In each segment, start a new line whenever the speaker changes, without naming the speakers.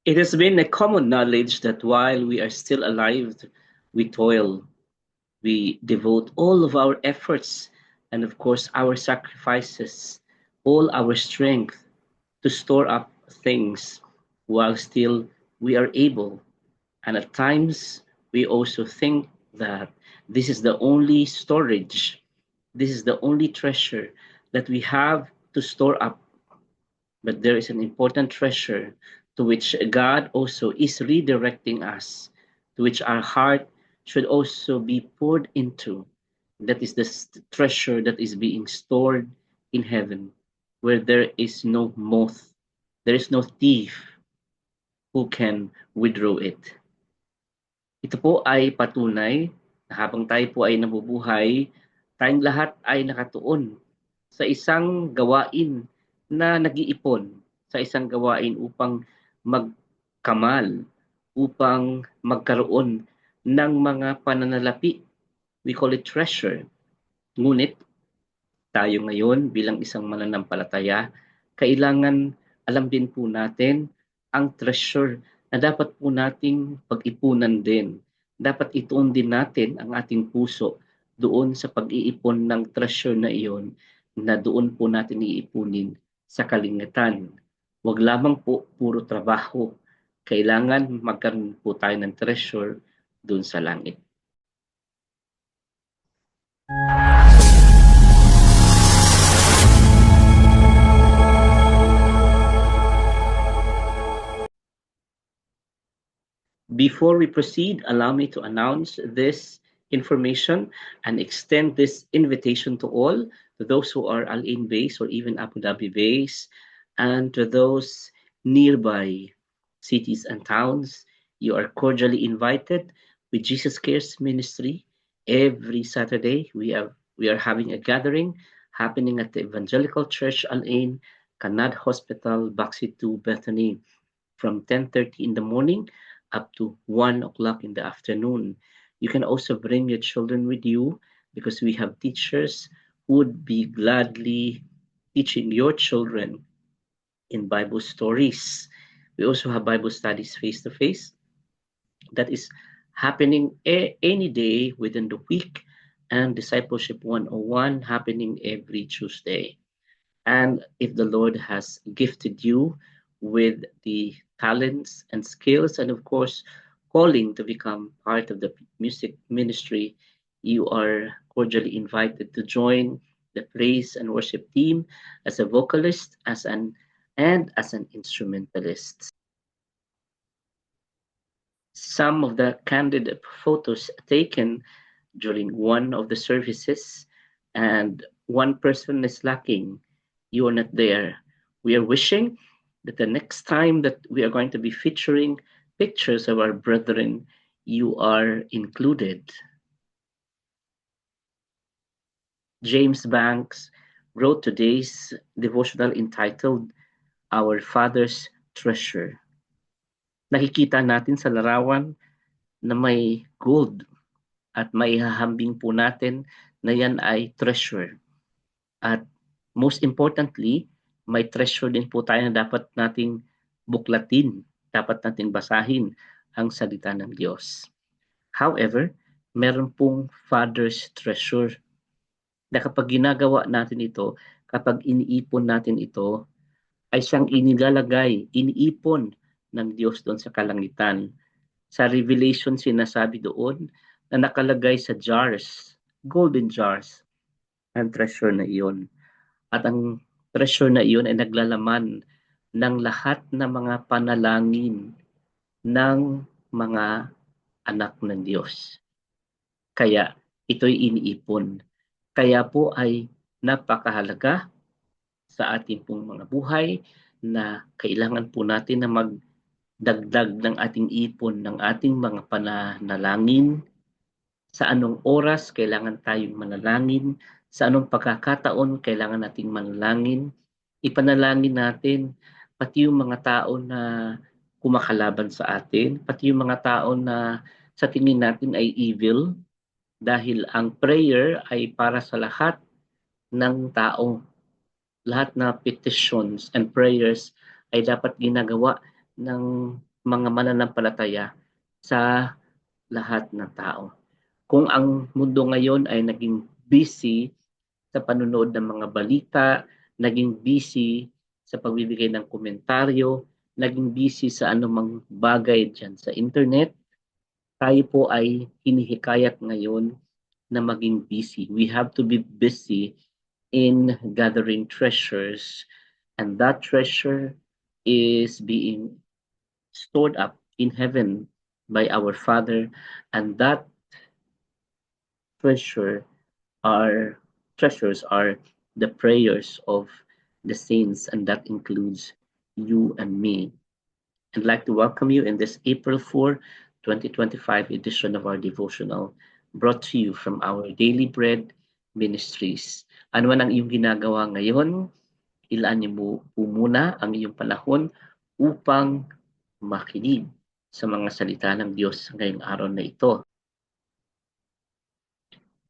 It has been a common knowledge that while we are still alive, we toil, we devote all of our efforts and, of course, our sacrifices, all our strength to store up things while still we are able. And at times, we also think that this is the only storage, this is the only treasure that we have to store up. But there is an important treasure to which God also is redirecting us, to which our heart should also be poured into. That is the treasure that is being stored in heaven, where there is no moth, there is no thief who can withdraw it. Ito po ay patunay na habang tayo po ay nabubuhay, tayong lahat ay nakatuon sa isang gawain na nag-iipon, sa isang gawain upang magkamal, upang magkaroon ng mga pananalapi. We call it treasure. Ngunit tayo ngayon bilang isang mananampalataya, kailangan alam din po natin ang treasure na dapat po nating pag-ipunan din. Dapat ituon din natin ang ating puso doon sa pag-iipon ng treasure na iyon na doon po natin iipunin sa kalingitan. Huwag lamang po puro trabaho. Kailangan magkaroon po tayo ng treasure doon sa langit. Before we proceed, allow me to announce this information and extend this invitation to all, to those who are Al Ain based or even Abu Dhabi based, and to those nearby cities and towns. You are cordially invited with Jesus Cares Ministry. Every Saturday, we are having a gathering happening at the Evangelical Church Al Ain, Kanad Hospital, Baxi 2, Bethany, from 10:30 in the morning up to 1 o'clock in the afternoon. You can also bring your children with you because we have teachers who would be gladly teaching your children in Bible stories. We also have Bible studies face to face that is happening any day within the week, and Discipleship 101 happening every Tuesday. And if the Lord has gifted you with the talents and skills, and of course, calling to become part of the music ministry, you are cordially invited to join the praise and worship team as a vocalist, as an instrumentalist. Some of the candid photos taken during one of the services, and one person is lacking. You are not there. We are wishing that the next time that we are going to be featuring pictures of our brethren, you are included. James Banks wrote today's devotional entitled Our Father's Treasure. Nakikita natin sa larawan na may gold at maihahambing po natin na yan ay treasure. At most importantly, may treasure din po tayo na dapat nating buklatin, dapat nating basahin ang salita ng Diyos. However, meron pong Father's treasure na kapag ginagawa natin ito, kapag iniipon natin ito, ay siyang inilalagay, iniipon ng Diyos doon sa kalangitan. Sa Revelation sinasabi doon na nakalagay sa jars, golden jars, ang treasure na iyon. At ang treasure na iyon ay naglalaman ng lahat ng mga panalangin ng mga anak ng Diyos. Kaya ito'y iniipon. Kaya po ay napakahalaga sa ating pong mga buhay na kailangan po natin na magdagdag ng ating ipon, ng ating mga pananalangin. Sa anong oras kailangan tayong manalangin, sa anong pagkakataon kailangan nating manalangin. Ipanalangin natin pati yung mga tao na kumakalaban sa atin, pati yung mga tao na sa tingin natin ay evil, dahil ang prayer ay para sa lahat ng tao. Lahat na petitions and prayers ay dapat ginagawa ng mga mananampalataya sa lahat ng tao. Kung ang mundo ngayon ay naging busy sa panunood ng mga balita, naging busy sa pagbibigay ng komentaryo, naging busy sa anumang bagay dyan sa internet, tayo po ay hinihikayat ngayon na maging busy. We have to be busy in gathering treasures, and that treasure is being stored up in heaven by our Father, and that treasure are treasures are the prayers of the saints, and that includes you and me. I'd like to welcome you in this April 4, 2025 edition of our devotional brought to you from our Daily Bread Ministries. Ano man ang iyong ginagawa ngayon, ilaan niyo po muna ang iyong panahon upang makinig sa mga salita ng Diyos ngayong araw na ito.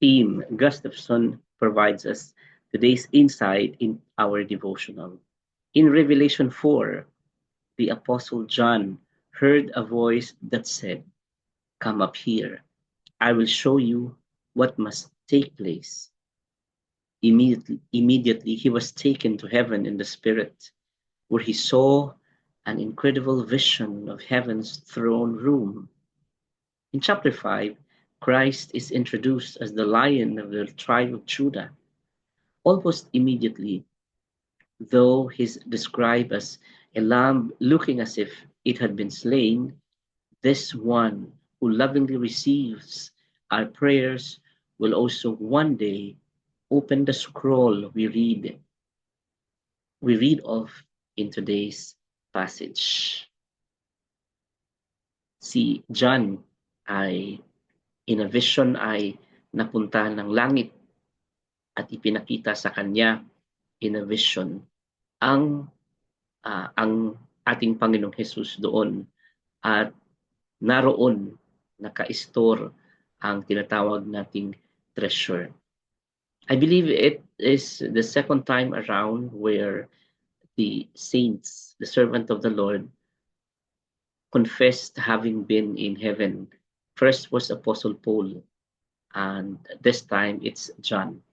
Team Gustafson provides us today's insight in our devotional. In Revelation 4, the Apostle John heard a voice that said, "Come up here. I will show you what must take place." Immediately, he was taken to heaven in the Spirit, where he saw an incredible vision of heaven's throne room. In chapter 5, Christ is introduced as the Lion of the tribe of Judah. Almost immediately, though he's described as a lamb looking as if it had been slain, this one who lovingly receives our prayers will also one day open the scroll we read of in today's passage. Si John ay in a vision ay napunta ng langit at ipinakita sa kanya in a vision ang ating Panginoong Jesus doon, at naroon naka-store ang tinatawag nating treasure. I believe it is the second time around where the saints, the servant of the Lord, confessed having been in heaven. First was Apostle Paul, and this time it's John,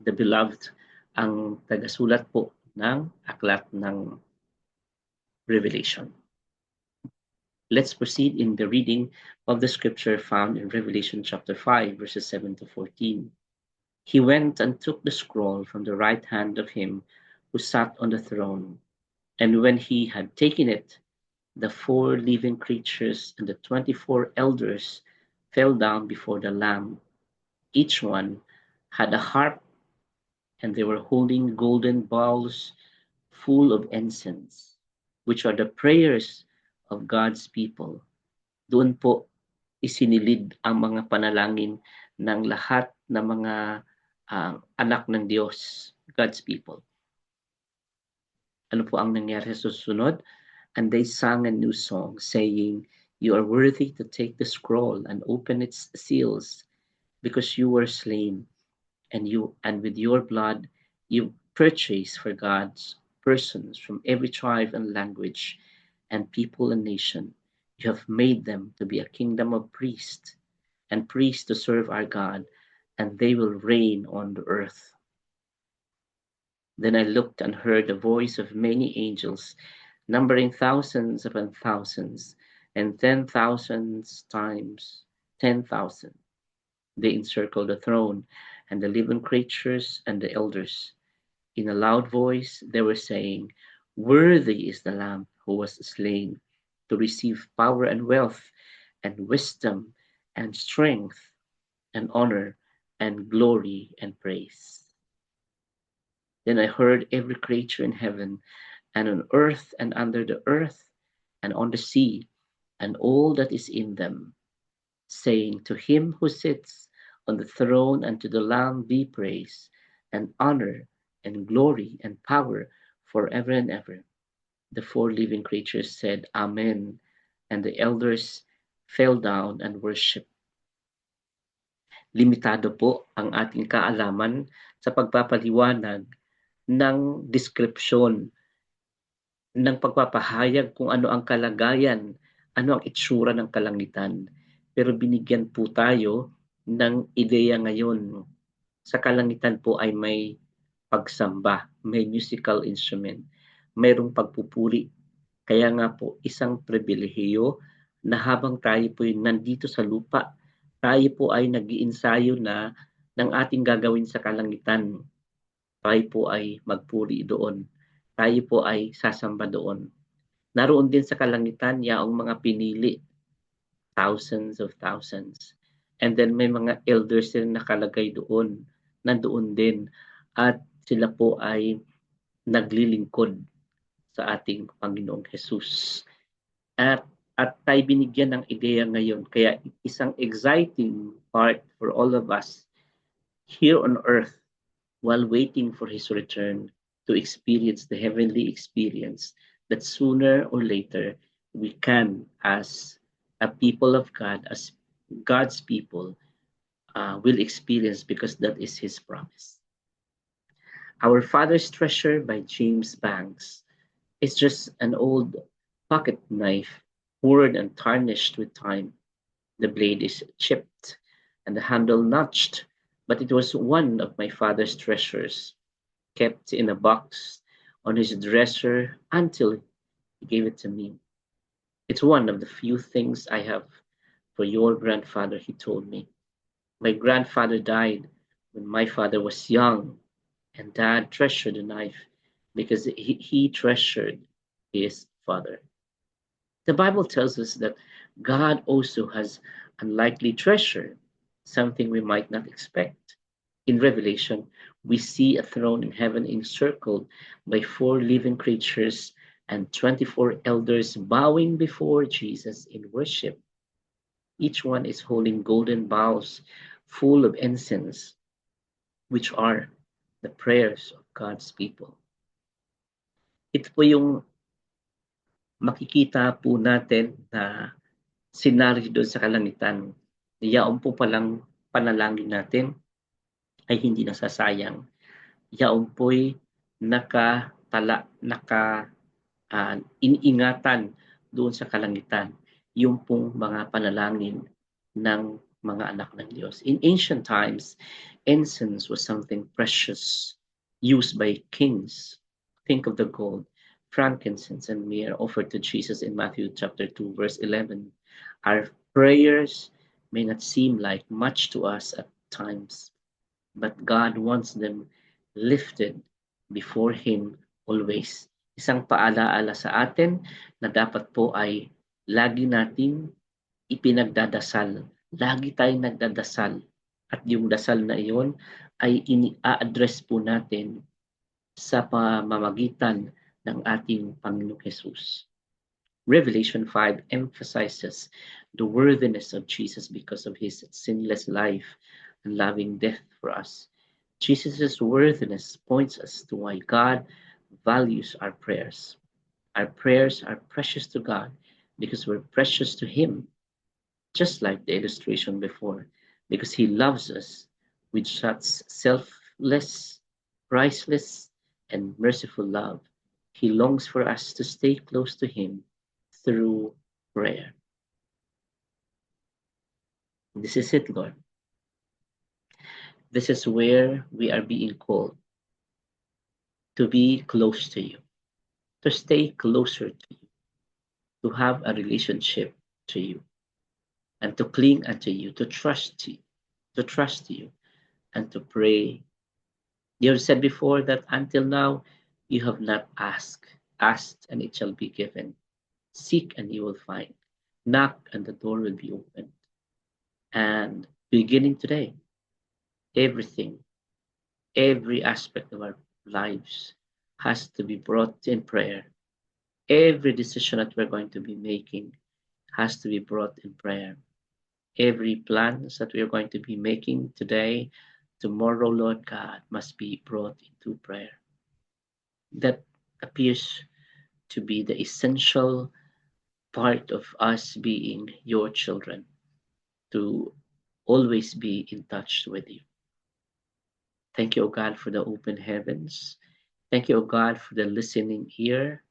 the beloved, ang tagasulat po ng aklat ng Revelation. Let's proceed in the reading of the scripture found in Revelation chapter 5, verses 7 to 14. He went and took the scroll from the right hand of him who sat on the throne. And when he had taken it, the 4 living creatures and the 24 elders fell down before the Lamb. Each one had a harp, and they were holding golden bowls full of incense, which are the prayers of God's people. Doon po isinilid ang mga panalangin ng lahat ng mga anak ng Diyos, God's people. Ano po ang nangyari sa susunod? And they sang a new song, saying, "You are worthy to take the scroll and open its seals, because you were slain, and with your blood you purchased for God's persons from every tribe and language and people and nation. You have made them to be a kingdom of priests and priests to serve our God, and they will reign on the earth." Then I looked and heard the voice of many angels, numbering thousands upon thousands, and 10,000 times 10,000. They encircled the throne and the living creatures and the elders. In a loud voice they were saying, "Worthy is the Lamb who was slain to receive power and wealth and wisdom and strength and honor and glory and praise." Then I heard every creature in heaven and on earth and under the earth and on the sea and all that is in them, saying, "To him who sits on the throne and to the Lamb be praise and honor and glory and power forever and ever." The 4 living creatures said, "Amen," and the elders fell down and worshiped. Limitado po ang ating kaalaman sa pagpapaliwanag ng deskripsyon ng pagpapahayag kung ano ang kalagayan ano ang itsura ng kalangitan. Pero binigyan po tayo ng ideya ngayon. Sa kalangitan po ay may pagsamba, may musical instrument, mayroong pagpupuri. Kaya nga po, isang pribilehiyo na habang tayo po nandito sa lupa, tayo po ay nag-iinsayo na ng ating gagawin sa kalangitan. Tayo po ay magpuri doon. Tayo po ay sasamba doon. Naroon din sa kalangitan yaong mga pinili, thousands of thousands. And then may mga elders din nakalagay doon, nandoon din. At sila po ay naglilingkod sa ating Panginoong Jesus. At at tayo binigyan ng ideya ngayon. Kaya isang exciting part for all of us here on earth while waiting for His return to experience the heavenly experience that sooner or later we can, as a people of God, as God's people, will experience because that is His promise. Our Father's Treasure by James Banks is just an old pocket knife, worn and tarnished with time. The blade is chipped and the handle notched, but it was one of my father's treasures, kept in a box on his dresser until he gave it to me. It's one of the few things I have for your grandfather, he told me. My grandfather died when my father was young, and dad treasured the knife because he treasured his father. The Bible tells us that God also has unlikely treasure, something we might not expect. In Revelation, we see a throne in heaven encircled by four living creatures and 24 elders bowing before Jesus in worship. Each one is holding golden bowls full of incense, which are the prayers of God's people. Ito po yung makikita po natin na senaryo doon sa kalangitan. Yaon po palang panalangin natin ay hindi nasasayang. Yaon po'y iniingatan doon sa kalangitan yung pong mga panalangin ng mga anak ng Diyos. In ancient times, incense was something precious used by kings. Think of the gold, frankincense, and myrrh offered to Jesus in Matthew chapter 2, verse 11. Our prayers may not seem like much to us at times, but God wants them lifted before Him always. Isang paalaala sa atin na dapat po ay lagi nating ipinagdadasal. Lagi tayong nagdadasal. At yung dasal na iyon ay ini-address po natin sa pamamagitan ng ating Panginoong Jesus. Revelation 5 emphasizes the worthiness of Jesus because of his sinless life and loving death for us. Jesus' worthiness points us to why God values our prayers. Our prayers are precious to God because we're precious to Him, just like the illustration before, because He loves us with such selfless, priceless, and merciful love. He longs for us to stay close to Him through prayer. This is it, Lord. This is where we are being called to be close to you, to stay closer to you, to have a relationship to you, and to cling unto you, to trust you, and to pray. You have said before that until now you have not asked and it shall be given. Seek and you will find. Knock and the door will be opened. And beginning today, everything, every aspect of our lives has to be brought in prayer. Every decision that we're going to be making has to be brought in prayer. Every plans that we are going to be making today, tomorrow, Lord God, must be brought into prayer. That appears to be the essential part of us being your children, to always be in touch with you. Thank you, O God, for the open heavens. Thank you, O God, for the listening ear.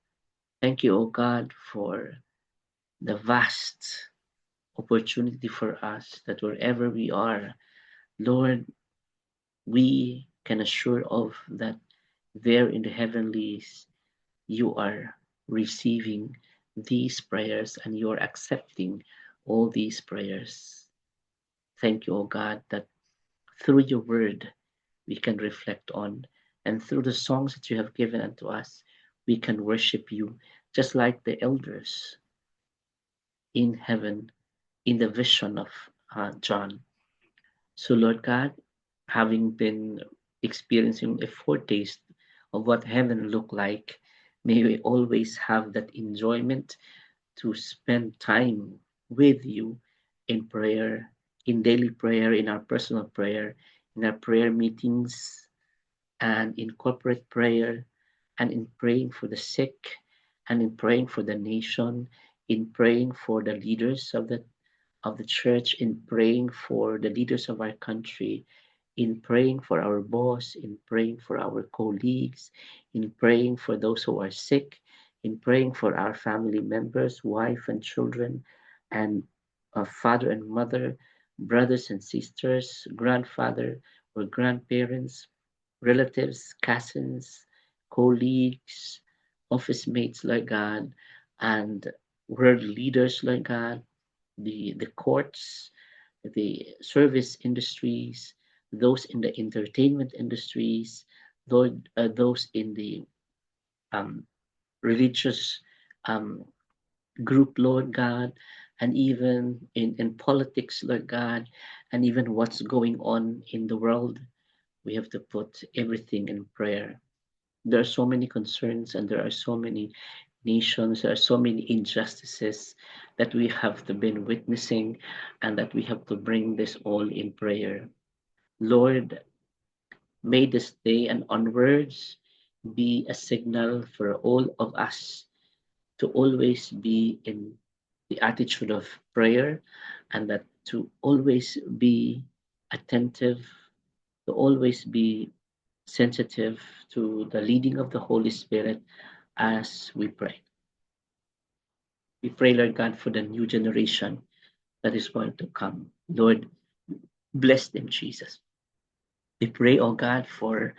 Thank you, O God, for the vast opportunity for us that wherever we are, Lord, we can assure of that there in the heavenlies you are receiving these prayers and you're accepting all these prayers. Thank you, O God, that through your word we can reflect on, and through the songs that you have given unto us, we can worship you, just like the elders in heaven in the vision of John. So, Lord God, having been experiencing a foretaste of what heaven looked like, may we always have that enjoyment to spend time with you in prayer, in daily prayer, in our personal prayer, in our prayer meetings, and in corporate prayer, and in praying for the sick, and in praying for the nation, in praying for the leaders of the church, in praying for the leaders of our country, in praying for our boss, in praying for our colleagues, in praying for those who are sick, in praying for our family members, wife and children, and father and mother, brothers and sisters, grandfather or grandparents, relatives, cousins, colleagues, office mates, Lord God, and world leaders, Lord God, the courts, the service industries, those in the entertainment industries, those in the um, religious um, group, Lord God, and even in politics, Lord God, and even what's going on in the world. We have to put everything in prayer. There are so many concerns and there are so many nations, there are so many injustices that we have to been witnessing and that we have to bring this all in prayer. Lord, may this day and onwards be a signal for all of us to always be in the attitude of prayer and that to always be attentive, to always be sensitive to the leading of the Holy Spirit as we pray. We pray, Lord God, for the new generation that is going to come. Lord, bless them, Jesus. We pray, oh God, for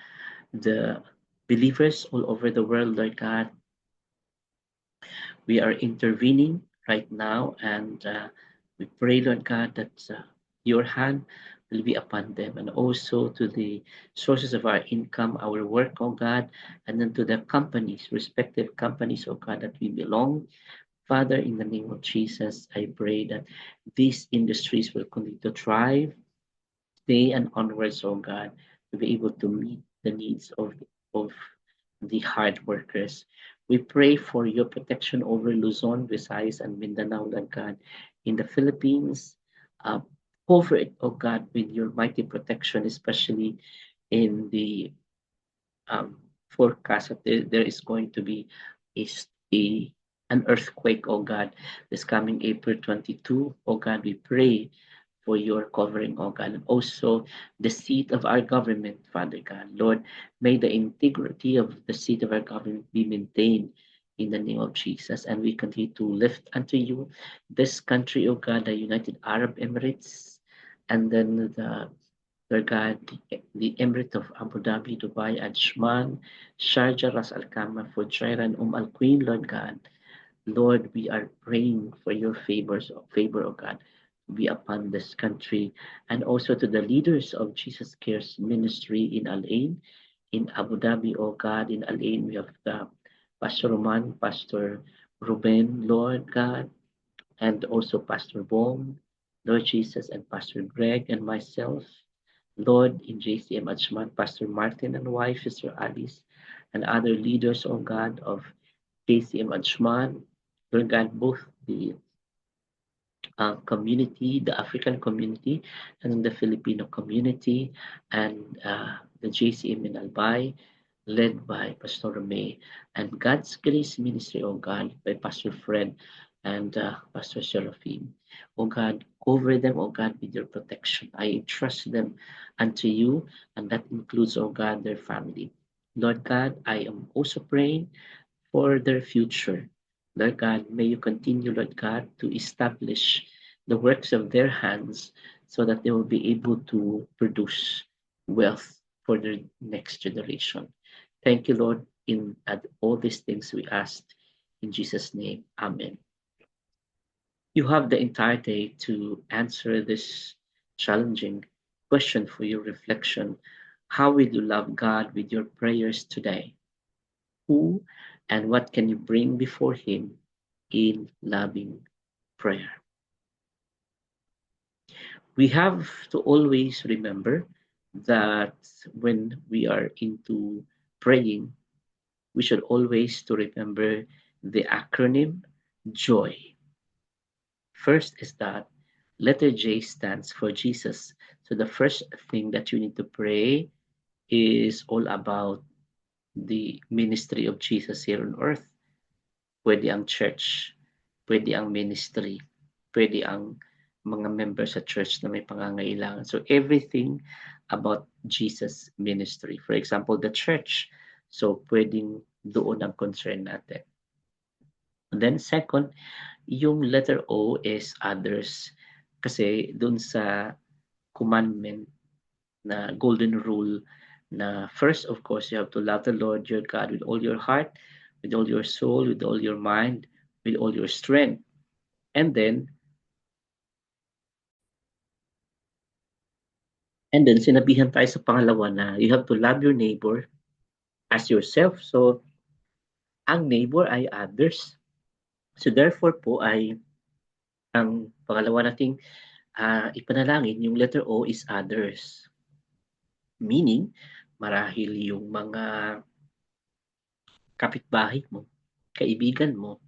the believers all over the world, Lord God. We are intervening right now, and we pray, Lord God, that your hand will be upon them and also to the sources of our income, our work, oh God, and then to the companies, respective companies, oh God, that we belong. Father, in the name of Jesus, I pray that these industries will continue to thrive day and onwards, oh God, to be able to meet the needs of the hard workers. We pray for your protection over Luzon, Visayas, and Mindanao, Lord God. In the Philippines, uh, cover it, oh God, with your mighty protection, especially in the um, forecast that there is going to be a, a an earthquake, oh God, this coming April 22. Oh God, we pray for your covering, oh God, and also the seat of our government, Father God. Lord, may the integrity of the seat of our government be maintained in the name of Jesus. And we continue to lift unto you this country, oh God, the United Arab Emirates, and then Lord God, the Emirate of Abu Dhabi, Dubai, Ajman, Sharjah, Ras Al Khaimah, Fujairah, and Al Queen, Lord God. Lord, we are praying for your favor, oh God, to be upon this country and also to the leaders of Jesus Cares Ministry in Al Ain, in Abu Dhabi, oh God. In Al Ain, we have the Pastor Roman, Pastor Ruben, Lord God, and also Pastor Bong, Lord Jesus, and Pastor Greg, and myself. Lord, in JCM Ajman, Pastor Martin and wife, Sister Alice, and other leaders, oh God, of JCM Ajman, Lord God, both the community, the African community, and the Filipino community, and the JCM in Albay, led by Pastor May, and God's Grace Ministry, oh God, by Pastor Fred and Pastor Seraphim. Oh God, cover them, oh God, with your protection. I entrust them unto you, and that includes, oh God, their family. Lord God, I am also praying for their future. Lord God, may you continue, Lord God, to establish the works of their hands so that they will be able to produce wealth for their next generation. Thank you, Lord, in all these things we asked in Jesus' name. Amen. You have the entire day to answer this challenging question for your reflection. How will you love God with your prayers today? Who and what can you bring before Him in loving prayer? We have to always remember that when we are into praying, we should always to remember the acronym JOY. First is that letter J stands for Jesus. So the first thing that you need to pray is all about the ministry of Jesus here on earth. Pwede ang church, pwede ang ministry, pwede ang mga members sa church na may pangangailangan. So everything about Jesus ministry. For example, the church. So pwedeng doon ang concern natin. And then second, yung letter O is others. Kasi doon sa commandment na golden rule na first, of course, you have to love the Lord your God with all your heart, with all your soul, with all your mind, with all your strength. And then sinabihan tayo sa pangalawa na you have to love your neighbor as yourself. So, ang neighbor ay others. So, therefore po ay ang pangalawa nating ipanalangin, yung letter O is others. Meaning, marahil yung mga kapitbahay mo, kaibigan mo,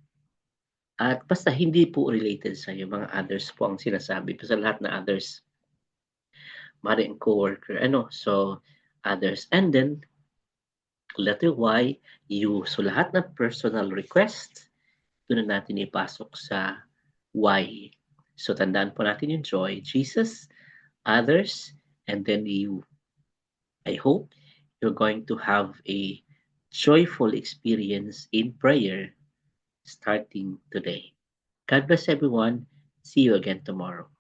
at basta hindi po related sa iyo, mga others po ang sinasabi. Basta lahat na others. Mari ang coworker, so others. And then, letter Y, you. So lahat ng personal request, doon na natin ipasok sa Y. So tandaan po natin yung joy, Jesus, others, and then you. I hope you're going to have a joyful experience in prayer starting today. God bless everyone. See you again tomorrow.